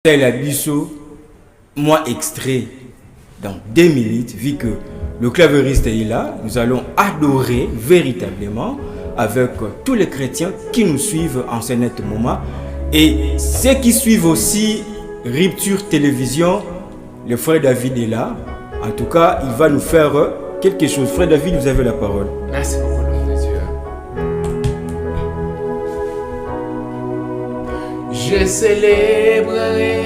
C'est la bisso, moi extrait dans 2 minutes, vu que le clavieriste est là, nous allons adorer véritablement avec tous les chrétiens qui nous suivent en ce net moment et ceux qui suivent aussi Rupture Télévision. Le frère David est là. En tout cas, il va nous faire quelque chose. Frère David, vous avez la parole. Merci beaucoup, l'homme de Dieu. Je célébrerai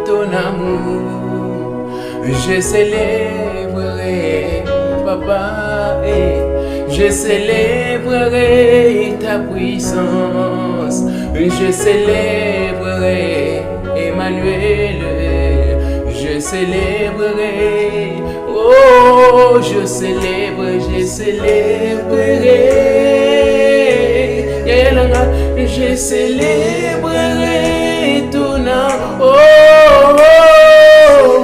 ton amour. Je célébrerai, papa, et je célébrerai ta puissance. Je célébrerai Emmanuel. Je célébrerai, oh, je célébrerai. Je célébrerai ton amour. Oh, oh,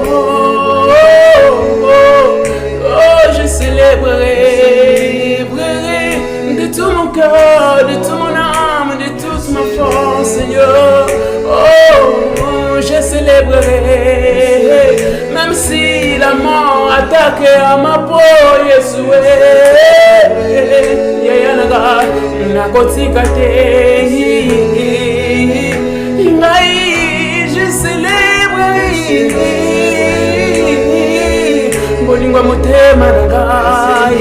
oh, oh, oh, je célébrerai de tout mon cœur, de toute mon âme, de toute ma force, Seigneur. Oh, je célébrerai, même si la mort attaque à ma peau, Yeshua. Je célébrerai Bolingwa motema nangai,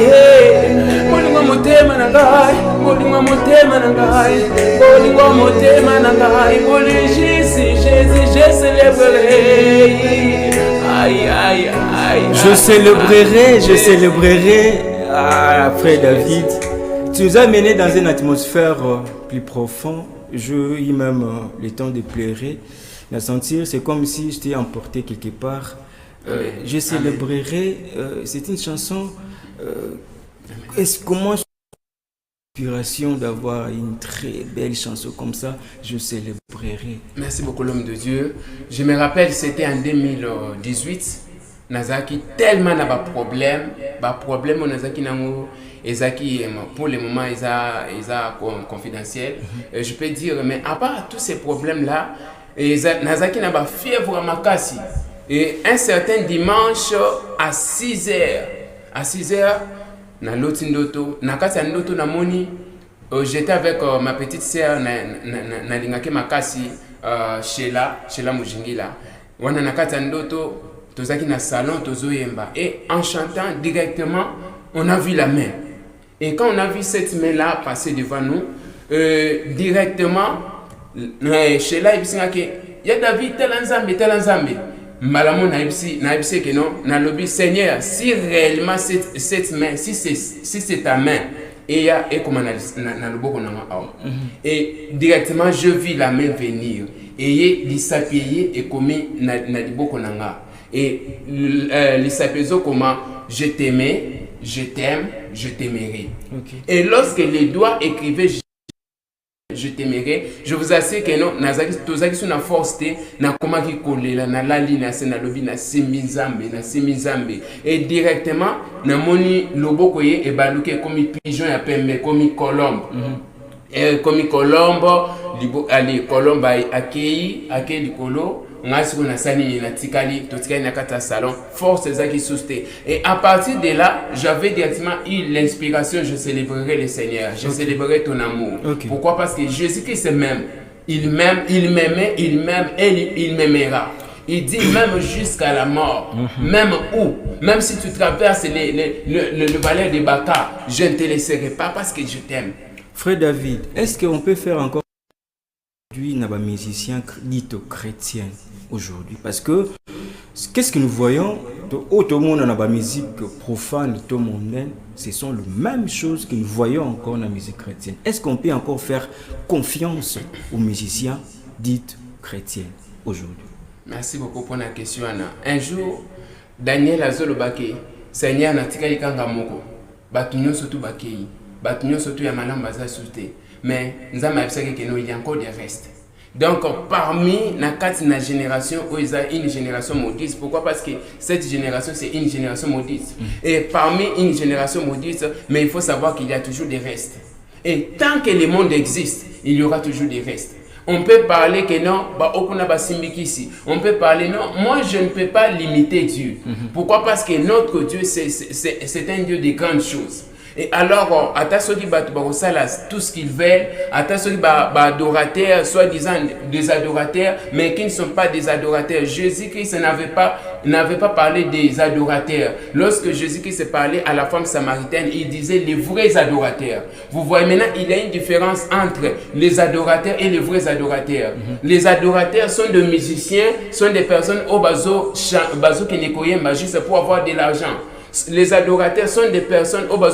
Bolingwa motema nangai, Bolingwa motema nangai, Bolingwa motema nangai, Jésus, je célébrerai. Aïe, aïe, aïe. Je célébrerai. Ah, frère David, tu nous as mené dans une atmosphère plus profonde. Je eu même le temps de pleurer, de sentir, c'est comme si je t'ai emporté quelque part. Je célébrerai, c'est une chanson. Comment l'inspiration d'avoir une très belle chanson comme ça, je célébrerai. Merci beaucoup, l'homme de Dieu. Je me rappelle, c'était en 2018. Nazaki tellement n'a pas problème on Nazaki nango ezaki pour le moment ils a confidentiel. Je peux dire, mais à part tous ces problèmes là, Nazaki n'a pas fièvre à Makasi. Et un certain dimanche à 6h na lotindoto na kati ya ndoto na moni, j'étais avec ma petite sœur na lingaki Makasi, Sheila Mujingila. Wana na kati ya ndoto tozaki na salon tozoyemba, et en chantant directement on a vu la main. Et quand on a vu cette main là passer devant nous, directement Sheila ibisinga ke ya David telanzambe malamu na ibisi que non na lobi Seigneur, si réellement cette main, si c'est ta main et comme na loboko na et directement je vis la main venir et l'isapeye et comme na liboko nanga. Et les sapezo comment je t'aimais, je t'aime, je t'aimerai. Okay. Et lorsque les doigts écrivaient je t'aimerai, je vous assure que non, nazaki tozaki sur na force na comment qui coller là na la ligne na lobi na simizambe et directement na moni loboko ye e baluke comme pigeon ya pembe comme colombe. Et comme colombe libo ali colombe akei likolo ngasi ko na sani na tikali to tikali na kata salon force ezaki souste. Et à partir de là, j'avais directement eu l'inspiration, je célébrerai le Seigneur, je célébrerai ton amour. Pourquoi? Parce que Jésus-Christ m'aime, il m'aimait, il m'aime et il m'aimera. Il dit même jusqu'à la mort, même où, même si tu traverses le vallée de Baka, je ne te laisserai pas parce que je t'aime. Frère David, est-ce qu'on peut faire encore aujourd'hui un musicien dit chrétien aujourd'hui? Parce que qu'est-ce que nous voyons tout le monde dans la musique profane, tout le monde, ce sont les mêmes choses que nous voyons encore dans la musique chrétienne. Est-ce qu'on peut encore faire confiance aux musiciens dits chrétiens aujourd'hui? Merci beaucoup pour la question, Anna. Un jour, Daniel Azolobake, Seigneur Natika Kanga Moko, Batunyo surtout Bakei, Batunyo surtout Yamalam Baza Souté. Mais nous avons observé qu'il y a encore des restes. Donc, parmi la génération, il y a une génération maudite. Pourquoi? Parce que cette génération, c'est une génération maudite. Et parmi une génération maudite, mais il faut savoir qu'il y a toujours des restes. Et tant que le monde existe, il y aura toujours des restes. On peut parler que non, on peut parler non, moi je ne peux pas limiter Dieu. Pourquoi? Parce que notre Dieu, c'est un Dieu de grandes choses. Et alors, à tout ce qu'ils veulent, à adorateurs, soi-disant des adorateurs, mais qui ne sont pas des adorateurs. Jésus-Christ n'avait pas parlé des adorateurs. Lorsque Jésus-Christ parlait à la femme samaritaine, il disait les vrais adorateurs. Vous voyez maintenant, il y a une différence entre les adorateurs et les vrais adorateurs. Les adorateurs sont des musiciens, sont des personnes au bazo qui ne connaissent pas juste pour avoir de l'argent. Les adorateurs sont des personnes au bazo